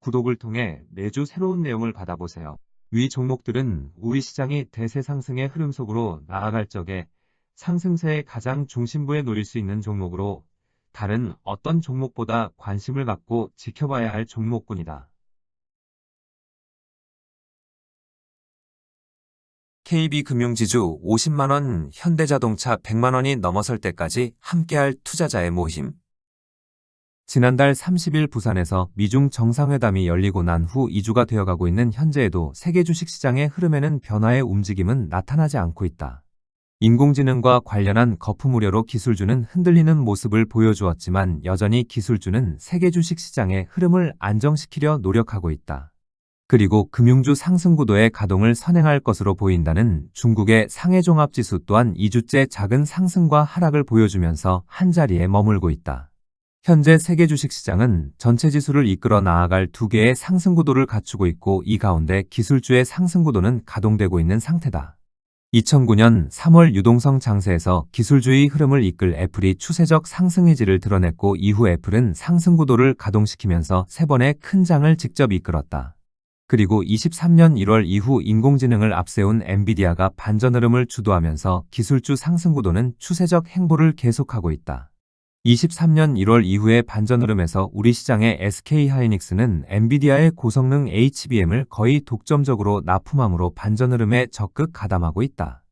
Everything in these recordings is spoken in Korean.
구독을 통해 매주 새로운 내용을 받아보세요. 위 종목들은 우리 시장이 대세 상승의 흐름 속으로 나아갈 적에 상승세의 가장 중심부에 놓일 수 있는 종목으로 다른 어떤 종목보다 관심을 갖고 지켜봐야 할 종목군이다. KB금융지주 50만원, 현대자동차 100만원이 넘어설 때까지 함께할 투자자의 모임. 지난달 30일 부산에서 미중 정상회담이 열리고 난 후 2주가 되어가고 있는 현재에도 세계 주식시장의 흐름에는 변화의 움직임은 나타나지 않고 있다. 인공지능과 관련한 거품 우려로 기술주는 흔들리는 모습을 보여주었지만 여전히 기술주는 세계 주식시장의 흐름을 안정시키려 노력하고 있다. 그리고 금융주 상승구도의 가동을 선행할 것으로 보인다는 중국의 상해종합지수 또한 2주째 작은 상승과 하락을 보여주면서 한자리에 머물고 있다. 현재 세계 주식시장은 전체 지수를 이끌어 나아갈 두 개의 상승구도를 갖추고 있고 이 가운데 기술주의 상승구도는 가동되고 있는 상태다. 2009년 3월 유동성 장세에서 기술주의 흐름을 이끌 애플이 추세적 상승 의지를 드러냈고 이후 애플은 상승구도를 가동시키면서 3번의 큰 장을 직접 이끌었다. 그리고 23년 1월 이후 인공지능을 앞세운 엔비디아가 반전 흐름을 주도하면서 기술주 상승구도는 추세적 행보를 계속하고 있다. 23년 1월 이후의 반전 흐름에서 우리 시장의 SK하이닉스는 엔비디아의 고성능 HBM을 거의 독점적으로 납품함으로 반전 흐름에 적극 가담하고 있다.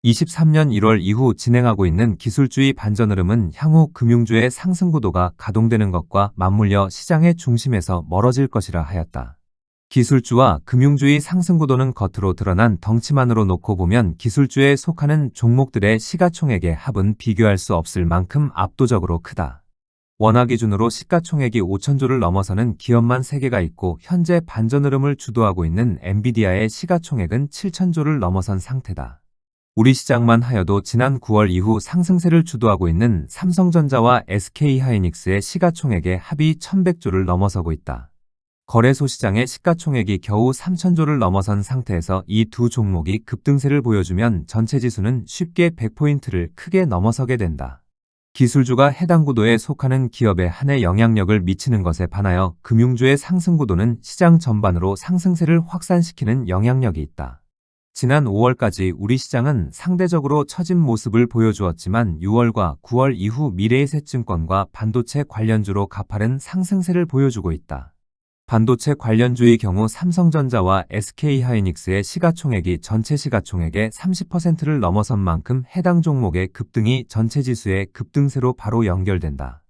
23년 1월 이후 진행하고 있는 기술주의 반전 흐름은 향후 금융주의 상승구도가 가동되는 것과 맞물려 시장의 중심에서 멀어질 것이라 하였다. 기술주와 금융주의 상승구도는 겉으로 드러난 덩치만으로 놓고 보면 기술주에 속하는 종목들의 시가총액의 합은 비교할 수 없을 만큼 압도적으로 크다. 원화 기준으로 시가총액이 5천조를 넘어서는 기업만 3개가 있고 현재 반전 흐름을 주도하고 있는 엔비디아의 시가총액은 7천조를 넘어선 상태다. 우리 시장만 하여도 지난 9월 이후 상승세를 주도하고 있는 삼성전자와 SK하이닉스의 시가총액의 합이 1100조를 넘어서고 있다. 거래소 시장의 시가총액이 겨우 3천조를 넘어선 상태에서 이 두 종목이 급등세를 보여주면 전체 지수는 쉽게 100포인트를 크게 넘어서게 된다. 기술주가 해당 구도에 속하는 기업에 한해 영향력을 미치는 것에 반하여 금융주의 상승구도는 시장 전반으로 상승세를 확산시키는 영향력이 있다. 지난 5월까지 우리 시장은 상대적으로 처진 모습을 보여주었지만 6월과 9월 이후 미래에셋증권과 반도체 관련주로 가파른 상승세를 보여주고 있다. 반도체 관련주의 경우 삼성전자와 SK하이닉스의 시가총액이 전체 시가총액의 30%를 넘어선 만큼 해당 종목의 급등이 전체 지수의 급등세로 바로 연결된다.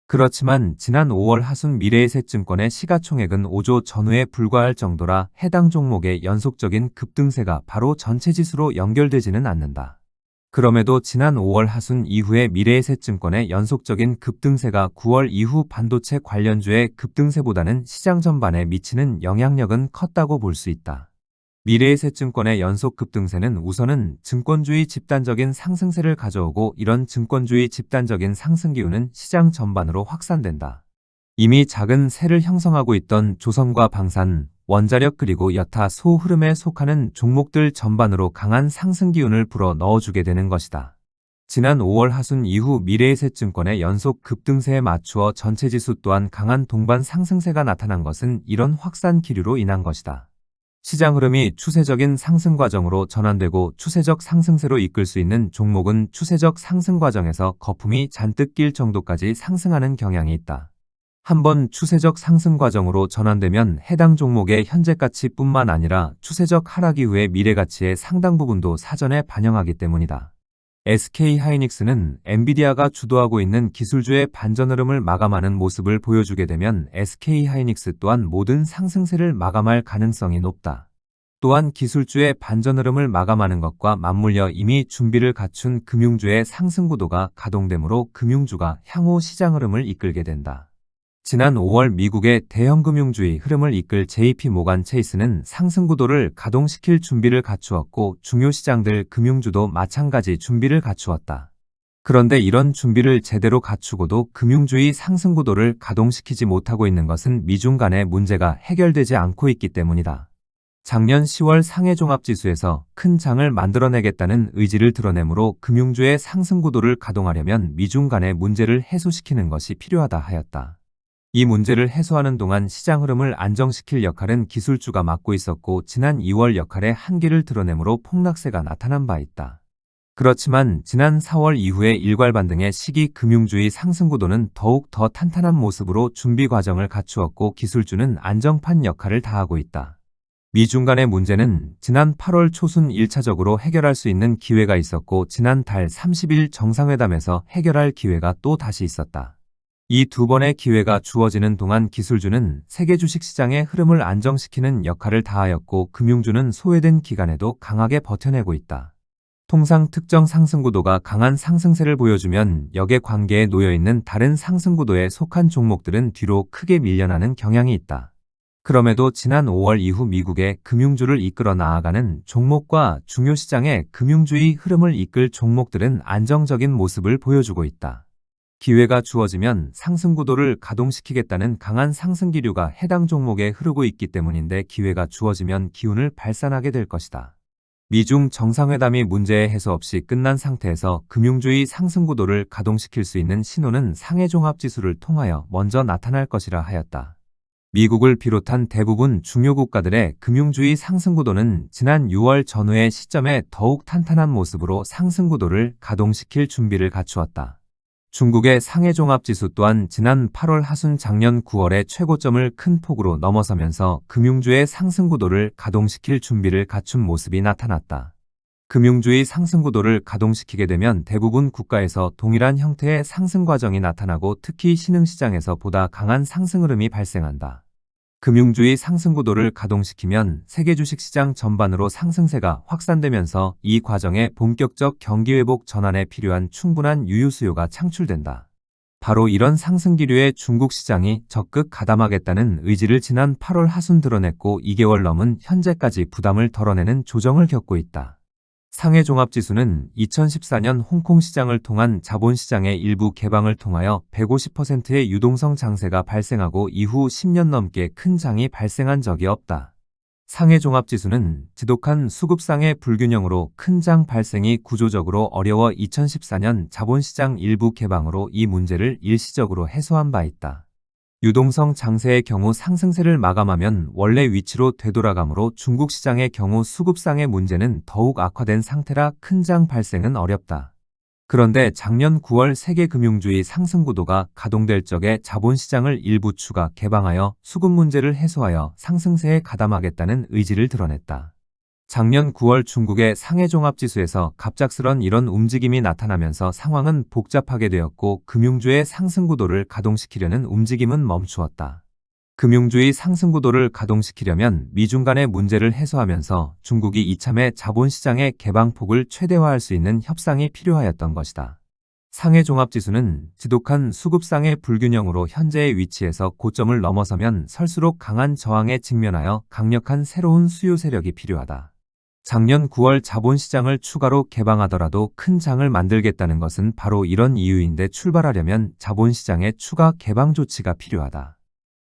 그렇지만 지난 5월 하순 미래에셋증권의 시가총액은 5조 전후에 불과할 정도라 해당 종목의 연속적인 급등세가 바로 전체 지수로 연결되지는 않는다. 그럼에도 지난 5월 하순 이후에 미래에셋증권의 연속적인 급등세가 9월 이후 반도체 관련주의 급등세보다는 시장 전반에 미치는 영향력은 컸다고 볼 수 있다. 미래에셋증권의 연속 급등세는 우선은 증권주의 집단적인 상승세를 가져오고 이런 증권주의 집단적인 상승 기운은 시장 전반으로 확산된다. 이미 작은 세를 형성하고 있던 조선과 방산, 원자력 그리고 여타 소흐름에 속하는 종목들 전반으로 강한 상승 기운을 불어 넣어주게 되는 것이다. 지난 5월 하순 이후 미래에셋증권의 연속 급등세에 맞추어 전체 지수 또한 강한 동반 상승세가 나타난 것은 이런 확산 기류로 인한 것이다. 시장 흐름이 추세적인 상승 과정으로 전환되고 추세적 상승세로 이끌 수 있는 종목은 추세적 상승 과정에서 거품이 잔뜩 낄 정도까지 상승하는 경향이 있다. 한번 추세적 상승 과정으로 전환되면 해당 종목의 현재가치뿐만 아니라 추세적 하락 이후의 미래가치의 상당 부분도 사전에 반영하기 때문이다. SK하이닉스는 엔비디아가 주도하고 있는 기술주의 반전 흐름을 마감하는 모습을 보여주게 되면 SK하이닉스 또한 모든 상승세를 마감할 가능성이 높다. 또한 기술주의 반전 흐름을 마감하는 것과 맞물려 이미 준비를 갖춘 금융주의 상승구도가 가동되므로 금융주가 향후 시장 흐름을 이끌게 된다. 지난 5월 미국의 대형금융주의 흐름을 이끌 JP모간 체이스는 상승구도를 가동시킬 준비를 갖추었고 중요 시장들 금융주도 마찬가지 준비를 갖추었다. 그런데 이런 준비를 제대로 갖추고도 금융주의 상승구도를 가동시키지 못하고 있는 것은 미중 간의 문제가 해결되지 않고 있기 때문이다. 작년 10월 상해종합지수에서 큰 장을 만들어내겠다는 의지를 드러내므로 금융주의 상승구도를 가동하려면 미중 간의 문제를 해소시키는 것이 필요하다 하였다. 이 문제를 해소하는 동안 시장 흐름을 안정시킬 역할은 기술주가 맡고 있었고 지난 2월 역할의 한계를 드러내므로 폭락세가 나타난 바 있다. 그렇지만 지난 4월 이후의 일괄 반등의 시기 금융주의 상승 구도는 더욱 더 탄탄한 모습으로 준비 과정을 갖추었고 기술주는 안정판 역할을 다하고 있다. 미중 간의 문제는 지난 8월 초순 1차적으로 해결할 수 있는 기회가 있었고 지난 달 30일 정상회담에서 해결할 기회가 또 다시 있었다. 이 두 번의 기회가 주어지는 동안 기술주는 세계 주식시장의 흐름을 안정시키는 역할을 다하였고 금융주는 소외된 기간에도 강하게 버텨내고 있다. 통상 특정 상승구도가 강한 상승세를 보여주면 역의 관계에 놓여있는 다른 상승구도에 속한 종목들은 뒤로 크게 밀려나는 경향이 있다. 그럼에도 지난 5월 이후 미국의 금융주를 이끌어 나아가는 종목과 중요 시장의 금융주의 흐름을 이끌 종목들은 안정적인 모습을 보여주고 있다. 기회가 주어지면 상승구도를 가동시키겠다는 강한 상승기류가 해당 종목에 흐르고 있기 때문인데 기회가 주어지면 기운을 발산하게 될 것이다. 미중 정상회담이 문제의 해소 없이 끝난 상태에서 금융주의 상승구도를 가동시킬 수 있는 신호는 상해종합지수를 통하여 먼저 나타날 것이라 하였다. 미국을 비롯한 대부분 중요 국가들의 금융주의 상승구도는 지난 6월 전후의 시점에 더욱 탄탄한 모습으로 상승구도를 가동시킬 준비를 갖추었다. 중국의 상해종합지수 또한 지난 8월 하순 작년 9월의 최고점을 큰 폭으로 넘어서면서 금융주의 상승구도를 가동시킬 준비를 갖춘 모습이 나타났다. 금융주의 상승구도를 가동시키게 되면 대부분 국가에서 동일한 형태의 상승 과정이 나타나고 특히 신흥시장에서 보다 강한 상승 흐름이 발생한다. 금융주의 상승구도를 가동시키면 세계 주식시장 전반으로 상승세가 확산되면서 이 과정에 본격적 경기회복 전환에 필요한 충분한 유효수요가 창출된다. 바로 이런 상승기류의 중국 시장이 적극 가담하겠다는 의지를 지난 8월 하순 드러냈고 2개월 넘은 현재까지 부담을 덜어내는 조정을 겪고 있다. 상해종합지수는 2014년 홍콩 시장을 통한 자본시장의 일부 개방을 통하여 150%의 유동성 장세가 발생하고 이후 10년 넘게 큰 장이 발생한 적이 없다. 상해종합지수는 지독한 수급상의 불균형으로 큰 장 발생이 구조적으로 어려워 2014년 자본시장 일부 개방으로 이 문제를 일시적으로 해소한 바 있다. 유동성 장세의 경우 상승세를 마감하면 원래 위치로 되돌아가므로 중국 시장의 경우 수급상의 문제는 더욱 악화된 상태라 큰 장 발생은 어렵다. 그런데 작년 9월 세계 금융주의 상승구도가 가동될 적에 자본시장을 일부 추가 개방하여 수급 문제를 해소하여 상승세에 가담하겠다는 의지를 드러냈다. 작년 9월 중국의 상해종합지수에서 갑작스런 이런 움직임이 나타나면서 상황은 복잡하게 되었고 금융주의 상승구도를 가동시키려는 움직임은 멈추었다. 금융주의 상승구도를 가동시키려면 미중 간의 문제를 해소하면서 중국이 이참에 자본시장의 개방폭을 최대화할 수 있는 협상이 필요하였던 것이다. 상해종합지수는 지독한 수급상의 불균형으로 현재의 위치에서 고점을 넘어서면 설수록 강한 저항에 직면하여 강력한 새로운 수요 세력이 필요하다. 작년 9월 자본시장을 추가로 개방하더라도 큰 장을 만들겠다는 것은 바로 이런 이유인데 출발하려면 자본시장의 추가 개방 조치가 필요하다.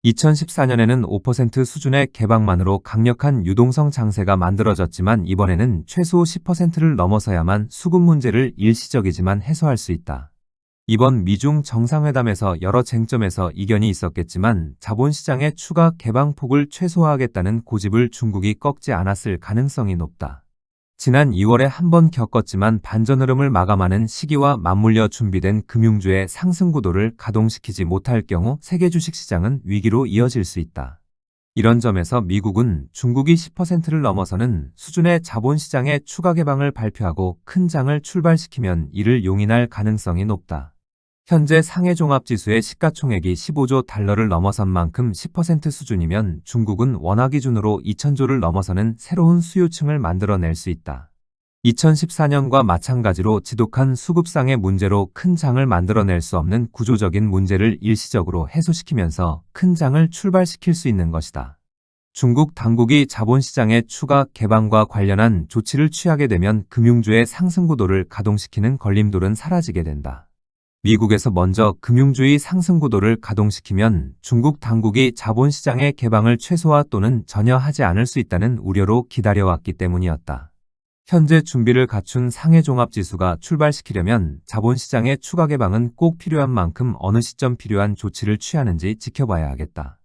2014년에는 5% 수준의 개방만으로 강력한 유동성 장세가 만들어졌지만 이번에는 최소 10%를 넘어서야만 수급 문제를 일시적이지만 해소할 수 있다. 이번 미중 정상회담에서 여러 쟁점에서 이견이 있었겠지만 자본시장의 추가 개방폭을 최소화하겠다는 고집을 중국이 꺾지 않았을 가능성이 높다. 지난 2월에 한 번 겪었지만 반전 흐름을 마감하는 시기와 맞물려 준비된 금융주의 상승구도를 가동시키지 못할 경우 세계 주식시장은 위기로 이어질 수 있다. 이런 점에서 미국은 중국이 10%를 넘어서는 수준의 자본시장의 추가 개방을 발표하고 큰 장을 출발시키면 이를 용인할 가능성이 높다. 현재 상해종합지수의 시가총액이 15조 달러를 넘어선 만큼 10% 수준이면 중국은 원화 기준으로 2,000조를 넘어서는 새로운 수요층을 만들어낼 수 있다. 2014년과 마찬가지로 지독한 수급상의 문제로 큰 장을 만들어낼 수 없는 구조적인 문제를 일시적으로 해소시키면서 큰 장을 출발시킬 수 있는 것이다. 중국 당국이 자본시장의 추가 개방과 관련한 조치를 취하게 되면 금융주의 상승구도를 가동시키는 걸림돌은 사라지게 된다. 미국에서 먼저 금융주의 상승구도를 가동시키면 중국 당국이 자본시장의 개방을 최소화 또는 전혀 하지 않을 수 있다는 우려로 기다려왔기 때문이었다. 현재 준비를 갖춘 상해종합지수가 출발시키려면 자본시장의 추가 개방은 꼭 필요한 만큼 어느 시점 필요한 조치를 취하는지 지켜봐야 하겠다.